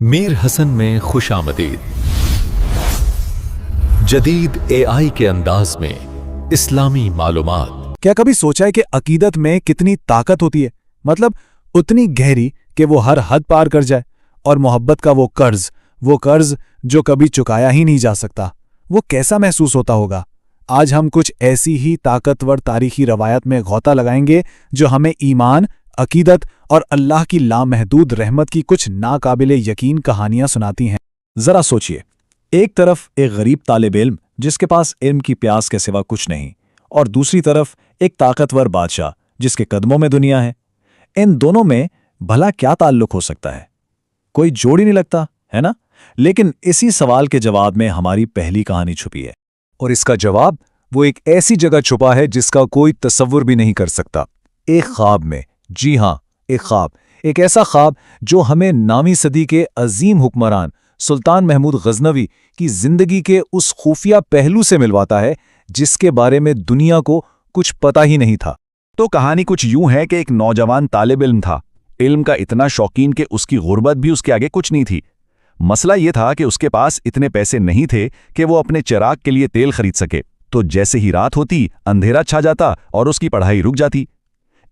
میر حسن میں خوش آمدید۔ جدید AI کے انداز میں اسلامی معلومات۔ کیا کبھی سوچا ہے کہ عقیدت میں کتنی طاقت ہوتی ہے؟ مطلب اتنی گہری کہ وہ ہر حد پار کر جائے، اور محبت کا وہ قرض جو کبھی چکایا ہی نہیں جا سکتا، وہ کیسا محسوس ہوتا ہوگا؟ آج ہم کچھ ایسی ہی طاقتور تاریخی روایت میں غوطہ لگائیں گے جو ہمیں ایمان، عقیدت اور اللہ کی لامحدود رحمت کی کچھ ناقابل یقین کہانیاں سناتی ہیں۔ ذرا سوچئے، ایک طرف ایک غریب طالب علم جس کے پاس علم کی پیاس کے سوا کچھ نہیں، اور دوسری طرف ایک طاقتور بادشاہ جس کے قدموں میں دنیا ہے۔ ان دونوں میں بھلا کیا تعلق ہو سکتا ہے؟ کوئی جوڑ ہی نہیں لگتا، ہے نا؟ لیکن اسی سوال کے جواب میں ہماری پہلی کہانی چھپی ہے، اور اس کا جواب وہ ایک ایسی جگہ چھپا ہے جس کا کوئی تصور بھی نہیں کر سکتا۔ ایک خواب میں، جی ہاں، ایک ایسا خواب جو ہمیں 9ویں صدی کے عظیم حکمران سلطان محمود غزنوی کی زندگی کے اس خفیہ پہلو سے ملواتا ہے جس کے بارے میں دنیا کو کچھ پتہ ہی نہیں تھا۔ تو کہانی کچھ یوں ہے کہ ایک نوجوان طالب علم تھا، علم کا اتنا شوقین کہ اس کی غربت بھی اس کے آگے کچھ نہیں تھی۔ مسئلہ یہ تھا کہ اس کے پاس اتنے پیسے نہیں تھے کہ وہ اپنے چراغ کے لیے تیل خرید سکے، تو جیسے ہی رات ہوتی اندھیرا چھا جاتا اور اس کی پڑھائی رک جاتی۔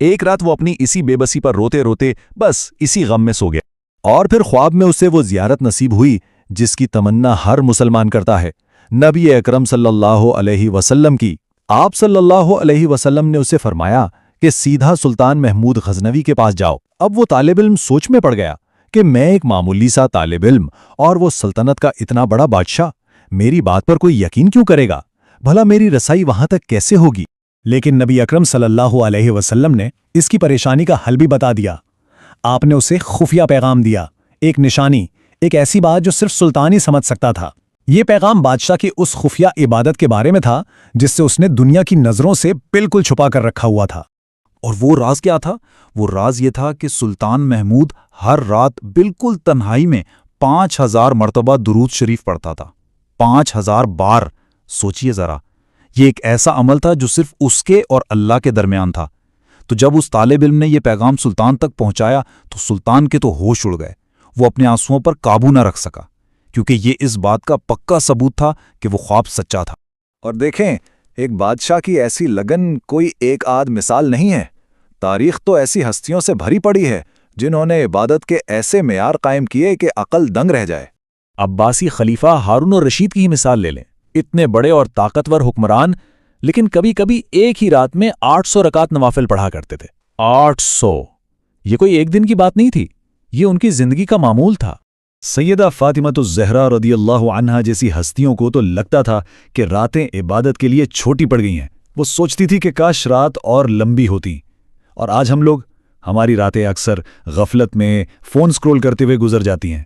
ایک رات وہ اپنی اسی بے بسی پر روتے روتے بس اسی غم میں سو گیا، اور پھر خواب میں اسے وہ زیارت نصیب ہوئی جس کی تمنا ہر مسلمان کرتا ہے، نبی اکرم صلی اللہ علیہ وسلم کی۔ آپ صلی اللہ علیہ وسلم نے اسے فرمایا کہ سیدھا سلطان محمود غزنوی کے پاس جاؤ۔ اب وہ طالب علم سوچ میں پڑ گیا کہ میں ایک معمولی سا طالب علم اور وہ سلطنت کا اتنا بڑا بادشاہ، میری بات پر کوئی یقین کیوں کرے گا؟ بھلا میری رسائی وہاں تک کیسے ہوگی؟ لیکن نبی اکرم صلی اللہ علیہ وسلم نے اس کی پریشانی کا حل بھی بتا دیا۔ آپ نے اسے خفیہ پیغام دیا، ایک نشانی، ایک ایسی بات جو صرف سلطان ہی سمجھ سکتا تھا۔ یہ پیغام بادشاہ کی اس خفیہ عبادت کے بارے میں تھا جس سے اس نے دنیا کی نظروں سے بالکل چھپا کر رکھا ہوا تھا۔ اور وہ راز کیا تھا؟ وہ راز یہ تھا کہ سلطان محمود ہر رات بالکل تنہائی میں 5000 مرتبہ درود شریف پڑھتا تھا۔ 5000 بار! سوچئے ذرا، یہ ایک ایسا عمل تھا جو صرف اس کے اور اللہ کے درمیان تھا۔ تو جب اس طالب علم نے یہ پیغام سلطان تک پہنچایا تو سلطان کے تو ہوش اڑ گئے، وہ اپنے آنسوؤں پر قابو نہ رکھ سکا، کیونکہ یہ اس بات کا پکا ثبوت تھا کہ وہ خواب سچا تھا۔ اور دیکھیں، ایک بادشاہ کی ایسی لگن کوئی ایک آدھ مثال نہیں ہے۔ تاریخ تو ایسی ہستیوں سے بھری پڑی ہے جنہوں نے عبادت کے ایسے معیار قائم کیے کہ عقل دنگ رہ جائے۔ عباسی خلیفہ ہارون الرشید کی ہی مثال لے لیں، اتنے بڑے اور طاقتور حکمران، لیکن کبھی کبھی ایک ہی رات میں 800 رکعت نوافل پڑھا کرتے تھے۔ 800! یہ کوئی ایک دن کی بات نہیں تھی، یہ ان کی زندگی کا معمول تھا۔ سیدہ فاطمۃ الزہرا رضی اللہ عنہا جیسی ہستیوں کو تو لگتا تھا کہ راتیں عبادت کے لیے چھوٹی پڑ گئی ہیں۔ وہ سوچتی تھی کہ کاش رات اور لمبی ہوتی۔ اور آج ہماری راتیں اکثر غفلت میں فون سکرول کرتے ہوئے گزر جاتی ہیں۔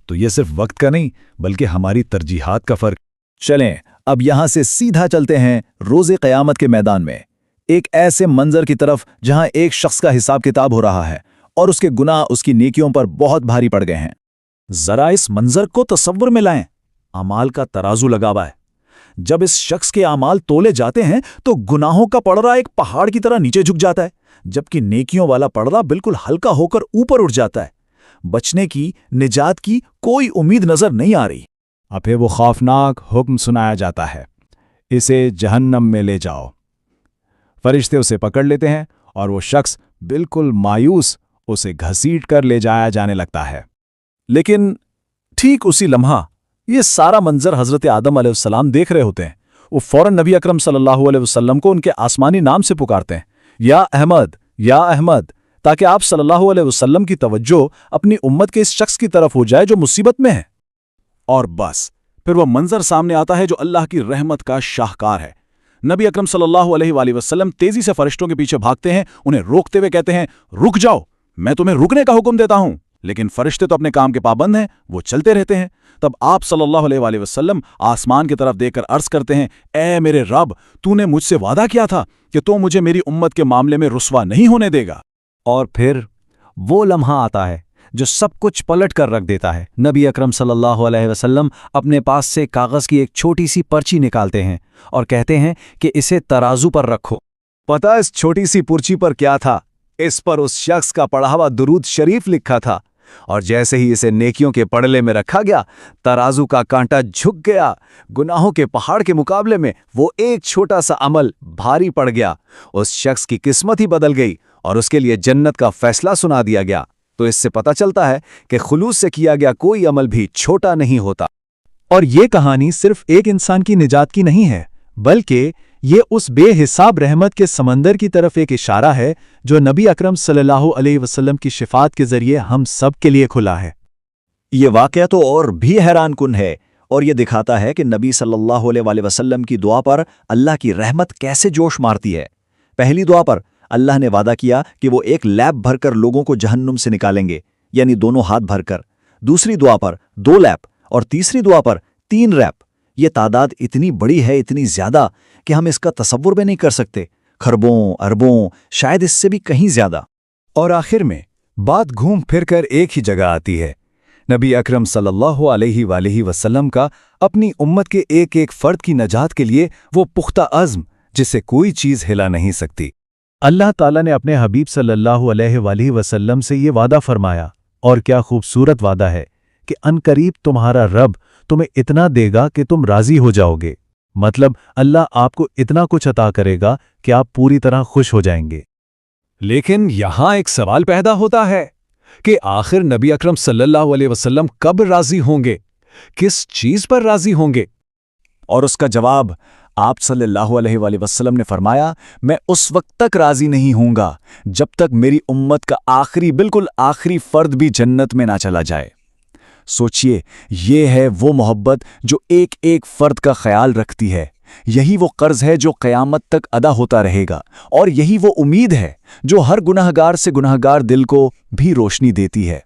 تو یہ صرف وقت کا نہیں بلکہ ہماری ترجیحات کا فرق۔ چلیں اب یہاں سے سیدھا چلتے ہیں روز قیامت کے میدان میں، ایک ایسے منظر کی طرف جہاں ایک شخص کا حساب کتاب ہو رہا ہے اور اس کے گناہ اس کی نیکیوں پر بہت بھاری پڑ گئے ہیں۔ ذرا اس منظر کو تصور میں لائیں، اعمال کا ترازو لگا ہوا ہے۔ جب اس شخص کے اعمال تولے جاتے ہیں تو گناہوں کا پردہ ایک پہاڑ کی طرح نیچے جھک جاتا ہے، جبکہ نیکیوں والا پردہ بالکل ہلکا ہو کر اوپر اٹھ جاتا ہے۔ بچنے کی، نجات کی کوئی امید نظر نہیں آ رہی۔ اب وہ خوفناک حکم سنایا جاتا ہے، اسے جہنم میں لے جاؤ۔ فرشتے اسے پکڑ لیتے ہیں اور وہ شخص بالکل مایوس اسے گھسیٹ کر لے جایا جانے لگتا ہے۔ لیکن ٹھیک اسی لمحہ یہ سارا منظر حضرت آدم علیہ السلام دیکھ رہے ہوتے ہیں۔ وہ فوراً نبی اکرم صلی اللہ علیہ وسلم کو ان کے آسمانی نام سے پکارتے ہیں، یا احمد، یا احمد، تاکہ آپ صلی اللہ علیہ وسلم کی توجہ اپنی امت کے اس شخص کی طرف ہو جائے جو مصیبت میں ہے۔ اور بس پھر وہ منظر سامنے آتا ہے جو اللہ کی رحمت کا شاہکار ہے۔ نبی اکرم صلی اللہ علیہ وآلہ وسلم تیزی سے فرشتوں کے پیچھے بھاگتے ہیں، انہیں روکتے ہوئے کہتے ہیں، رک جاؤ، میں تمہیں رکنے کا حکم دیتا ہوں۔ لیکن فرشتے تو اپنے کام کے پابند ہیں، وہ چلتے رہتے ہیں۔ تب آپ صلی اللہ علیہ وآلہ وسلم آسمان کی طرف دیکھ کر عرض کرتے ہیں، اے میرے رب، تو نے مجھ سے وعدہ کیا تھا کہ تو مجھے میری امت کے معاملے میں رسوا نہیں ہونے دے گا۔ اور پھر وہ لمحہ آتا ہے جو سب کچھ پلٹ کر رکھ دیتا ہے۔ نبی اکرم صلی اللہ علیہ وسلم اپنے پاس سے کاغذ کی ایک چھوٹی سی پرچی نکالتے ہیں اور کہتے ہیں کہ اسے ترازو پر رکھو۔ پتہ اس چھوٹی سی پرچی پر کیا تھا؟ اس پر اس شخص کا پڑھا ہوا درود شریف لکھا تھا اور جیسے ہی اسے نیکیوں کے پڑلے میں رکھا گیا، ترازو کا کانٹا جھک گیا۔ گناہوں کے پہاڑ کے مقابلے میں وہ ایک چھوٹا سا عمل بھاری پڑ گیا۔ اس شخص کی قسمت ہی بدل گئی اور اس کے لیے جنت کا فیصلہ سنا دیا گیا۔ تو اس سے پتہ چلتا ہے کہ خلوص سے کیا گیا کوئی عمل بھی چھوٹا نہیں ہوتا۔ اور یہ کہانی صرف ایک انسان کی نجات کی نہیں ہے، بلکہ یہ اس بے حساب رحمت کے سمندر کی طرف ایک اشارہ ہے جو نبی اکرم صلی اللہ علیہ وسلم کی شفاعت کے ذریعے ہم سب کے لیے کھلا ہے۔ یہ واقعہ تو اور بھی حیران کن ہے، اور یہ دکھاتا ہے کہ نبی صلی اللہ علیہ وآلہ وسلم کی دعا پر اللہ کی رحمت کیسے جوش مارتی ہے۔ پہلی دعا پر اللہ نے وعدہ کیا کہ وہ ایک لیپ بھر کر لوگوں کو جہنم سے نکالیں گے، یعنی دونوں ہاتھ بھر کر۔ دوسری دعا پر 2 لیپ اور تیسری دعا پر 3 ریپ۔ یہ تعداد اتنی بڑی ہے، اتنی زیادہ کہ ہم اس کا تصور بھی نہیں کر سکتے۔ خربوں، اربوں، شاید اس سے بھی کہیں زیادہ۔ اور آخر میں بات گھوم پھر کر ایک ہی جگہ آتی ہے، نبی اکرم صلی اللہ علیہ وآلہ وسلم کا اپنی امت کے ایک ایک فرد کی نجات کے لیے وہ پختہ عزم جسے کوئی چیز ہلا نہیں سکتی۔ اللہ تعالیٰ نے اپنے حبیب صلی اللہ علیہ وآلہ وسلم سے یہ وعدہ فرمایا، اور کیا خوبصورت وعدہ ہے کہ عنقریب تمہارا رب تمہیں اتنا دے گا کہ تم راضی ہو جاؤ گے۔ مطلب اللہ آپ کو اتنا کچھ عطا کرے گا کہ آپ پوری طرح خوش ہو جائیں گے۔ لیکن یہاں ایک سوال پیدا ہوتا ہے کہ آخر نبی اکرم صلی اللہ علیہ وسلم کب راضی ہوں گے؟ کس چیز پر راضی ہوں گے؟ اور اس کا جواب آپ صلی اللہ علیہ وآلہ وسلم نے فرمایا، میں اس وقت تک راضی نہیں ہوں گا جب تک میری امت کا بالکل آخری فرد بھی جنت میں نہ چلا جائے۔ سوچئے، یہ ہے وہ محبت جو ایک ایک فرد کا خیال رکھتی ہے۔ یہی وہ قرض ہے جو قیامت تک ادا ہوتا رہے گا، اور یہی وہ امید ہے جو ہر گناہگار سے گناہگار دل کو بھی روشنی دیتی ہے۔